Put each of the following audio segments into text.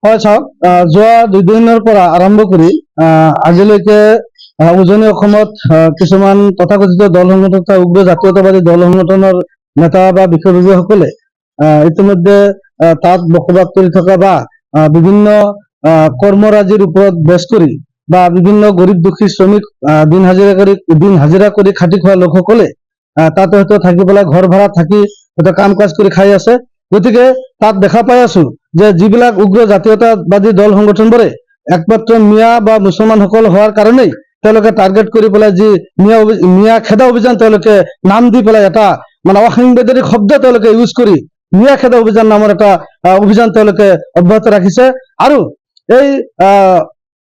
হয় চাওক, যোৱা 2 দিনৰ পৰা আৰম্ভ কৰি আজিলৈকে উজনি অসমত কিছুমান তথাকথিত দল সংগঠন তথা উগ্ৰ জাতীয়তাবাদী দল সংগঠনৰ নেতা বা বিষয়ববীয়াসকলে ইতিমধ্যে তাত বসবাস কৰি থকা বা বিভিন্ন কৰ্মৰাজিৰ ওপৰত বেছ কৰি বা বিভিন্ন গৰীব দুখী শ্ৰমিক দিন হাজিৰা কৰি খাটি খোৱা লোকসকলে তাত হয়তো থাকি পেলাই ঘৰ ভাড়াত থাকি হয়তো কাম কাজ কৰি খাই আছে। গতিকে তাত দেখা পাই আছো যে যিবিলাক উগ্ৰ জাতীয়তাবাদী দল সংগঠনবোৰে একমাত্ৰ মিয়া বা মুছলমানসকল হোৱাৰ কাৰণেই তেওঁলোকে টাৰ্গেট কৰি পেলাই যি মিয়া খেদা অভিযান তেওঁলোকে নাম দি পেলাই এটা মানে অসাংবিধানিক শব্দ তেওঁলোকে ইউজ কৰি মিয়া খেদা অভিযান নামৰ এটা অভিযান তেওঁলোকে অব্যাহত ৰাখিছে। আৰু এই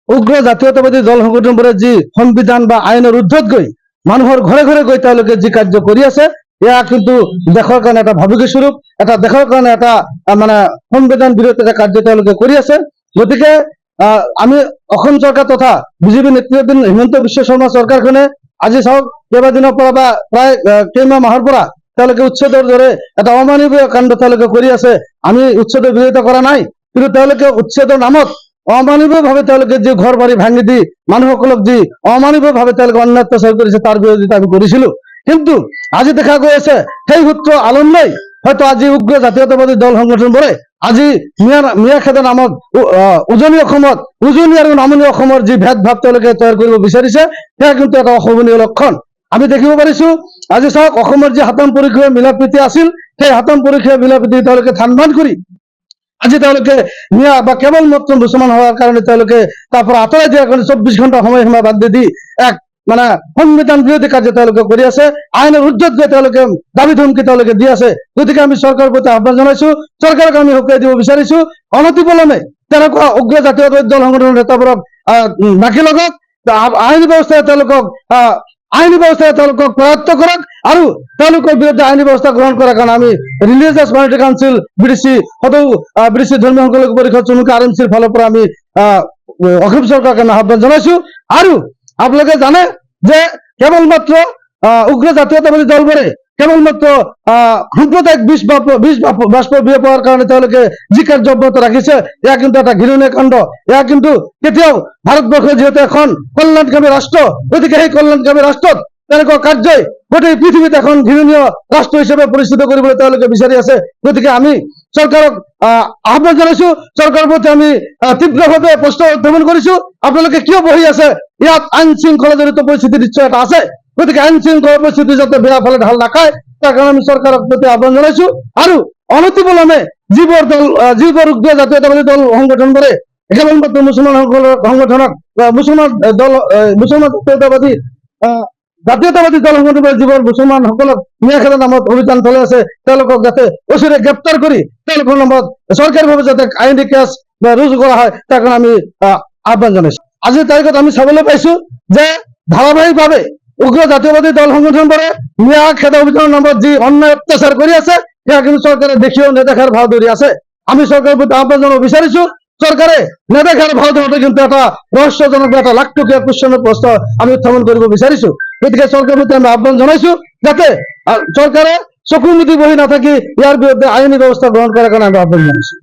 উগ্ৰ জাতীয়তাবাদী দল সংগঠনবোৰে যি সংবিধান বা আইনৰ ঊৰ্ধত গৈ মানুহৰ ঘৰে ঘৰে গৈ তেওঁলোকে যি কাৰ্য কৰি আছে, এয়া কিন্তু দেশৰ কাৰণে এটা ভাবুকি স্বৰূপ, এটা দেশৰ কাৰণে এটা মানে সংবিধান বিৰোধী এটা কাৰ্য তেওঁলোকে কৰি আছে। গতিকে আমি অসম চৰকাৰ তথা বিজেপি নেতৃত্বাধীন হিমন্ত বিশ্ব শৰ্মা চৰকাৰখনে আজি চাওক কেইবাদিনৰ পৰা বা প্ৰায় কেইমাহ মাহৰ পৰা তেওঁলোকে উচ্ছেদৰ দৰে এটা অমানৱীয় কাণ্ড তেওঁলোকে কৰি আছে। আমি উচ্ছেদৰ বিৰোধিতা কৰা নাই, কিন্তু তেওঁলোকে উচ্ছেদৰ নামত অমানৱীয়ভাৱে তেওঁলোকে যি ঘৰ বাৰী ভাঙি দি মানুহসকলক যি অমানৱীয়ভাৱে তেওঁলোকে অন্যায় অত্যাচাৰ কৰিছে তাৰ বিৰোধিতা আমি কৰিছিলো। কিন্তু আজি দেখা গৈ আছে সেই সূত্ৰ আলম লৈ হয়তো আজি উগ্ৰ জাতীয়তাবাদী দল সংগঠনবোৰে আজি মিয়া খেদা নামত উজনি আৰু নামনি অসমৰ যি ভেদভাৱ তেওঁলোকে তৈয়াৰ কৰিব বিচাৰিছে, সেয়া কিন্তু এটা অশোভনীয় লক্ষণ আমি দেখিব পাৰিছো। আজি চাওক অসমৰ যি ৭ম পৰিসীমা মিলাপ্ৰীতি আছিল, সেই ৭ম পৰিসীমা মিলাপ্ৰীতি তেওঁলোকে থান বান কৰি আজি তেওঁলোকে মিয়া বা কেৱল মাত্ৰ মুছলমান হোৱাৰ কাৰণে তেওঁলোকে তাৰ পৰা আঁতৰাই দিয়াৰ কাৰণে 24 ঘণ্টা সময়সীমা বাদ দি এক মানে সংবিধান বিৰোধী কাৰ্য তেওঁলোকে কৰি আছে। আইনৰ ঊৰ্ধত গৈ তেওঁলোকে দাবী ধমকি তেওঁলোকে দি আছে। গতিকে আমি চৰকাৰৰ প্ৰতি আহ্বান জনাইছো, চৰকাৰক আমি সকীয়াই দিব বিচাৰিছো অনতিপলমে তেনেকুৱা উগ্ৰ জাতীয়তাবাদী দল সংগঠনৰ নেতাবোৰক নাকি লগক আইনী ব্যৱস্থাৰে তেওঁলোকক প্ৰয়াত্ত কৰক আৰু তেওঁলোকৰ বিৰুদ্ধে আইনী ব্যৱস্থা গ্ৰহণ কৰাৰ কাৰণে আমি ৰিলিজিয়াছ মাইনৰিটি কাউন্সিল বিডিচি সদৌ বিডিচি ধৰ্মীয় সংখ্যালঘু পৰিষদ চমুকৈ RMCৰ ফালৰ পৰা আমি অসম চৰকাৰক আমি আহ্বান জনাইছো। আৰু আপোনালোকে জানে যে কেৱল মাত্ৰ উগ্ৰ জাতীয়তাবাদী দলবোৰে কেৱল মাত্ৰ সাম্প্ৰদায়িক বাষ্প বিয়পোৱাৰ কাৰণে তেওঁলোকে যি কাৰ্য অব্যাহত ৰাখিছে, এয়া কিন্তু এটা ঘৃণনীয় কাণ্ড। এয়া কিন্তু কেতিয়াও ভাৰতবৰ্ষ যিহেতু এখন কল্যাণকামী ৰাষ্ট্ৰ, গতিকে সেই কল্যাণকামী ৰাষ্ট্ৰত তেনেকুৱা কাৰ্যই গোটেই পৃথিৱীত এখন ঘৃণনীয় ৰাষ্ট্ৰ হিচাপে পৰিচিত কৰিবলৈ তেওঁলোকে বিচাৰি আছে। গতিকে আমি চৰকাৰক আহ্বান জনাইছো, চৰকাৰৰ প্ৰতি আমি তীব্ৰভাৱে প্ৰশ্ন উত্থাপন কৰিছো, আপোনালোকে কিয় বহি আছে? ইয়াত আইন শৃংখলা জড়িত পৰিস্থিতি নিশ্চয় এটা আছে। গতিকে আইন শৃংখলা পৰিস্থিতি যাতে বেয়া ফালে ঢাল নাখায় তাৰ কাৰণে আমি চৰকাৰৰ প্ৰতি আহ্বান জনাইছো। আৰু অনতিপলমে যিবোৰ উগ্ৰ জাতীয়তাবাদী দল সংগঠনবোৰে কেৱলমাত্ৰ মুছলমানসকলৰ সংগঠনক মুছলমান জাতীয়তাবাদী দল সংগঠনবোৰে যিবোৰ মুছলমানসকলক মিয়া খেদা নামত অভিযান চলাই আছে, তেওঁলোকক যাতে অচিৰে গ্ৰেপ্তাৰ কৰি তেওঁলোকৰ নামত চৰকাৰীভাৱে যাতে আইনী কেছ ৰুজু কৰা হয় তাৰ কাৰণে আমি আহ্বান জনাইছো। আজিৰ তাৰিখত আমি চাবলৈ পাইছো যে ধাৰাবাহিকভাৱে উগ্ৰ জাতীয়বাদী দল সংগঠনবোৰে মিয়া খেদা অভিযানৰ নামত যি অন্যায় অত্যাচাৰ কৰি আছে, সেয়া কিন্তু চৰকাৰে দেখিও নেদেখাৰ ভাও ধৰি আছে। আমি চৰকাৰৰ প্ৰতি আহ্বান জনাব বিচাৰিছো, চৰকাৰে নেদেখাৰ ভাও ধৰোতে কিন্তু এটা ৰহস্যজনক এটা লাখটকীয়া কুৱেশ্যনৰ প্ৰশ্ন আমি উত্থাপন কৰিব বিচাৰিছো। গতিকে চৰকাৰৰ প্ৰতি আমি আহ্বান জনাইছো যাতে চৰকাৰে চকু মুদি বহি নাথাকি ইয়াৰ বিৰুদ্ধে আইনী ব্যৱস্থা গ্ৰহণ কৰাৰ কাৰণে আমি আহ্বান জনাইছো।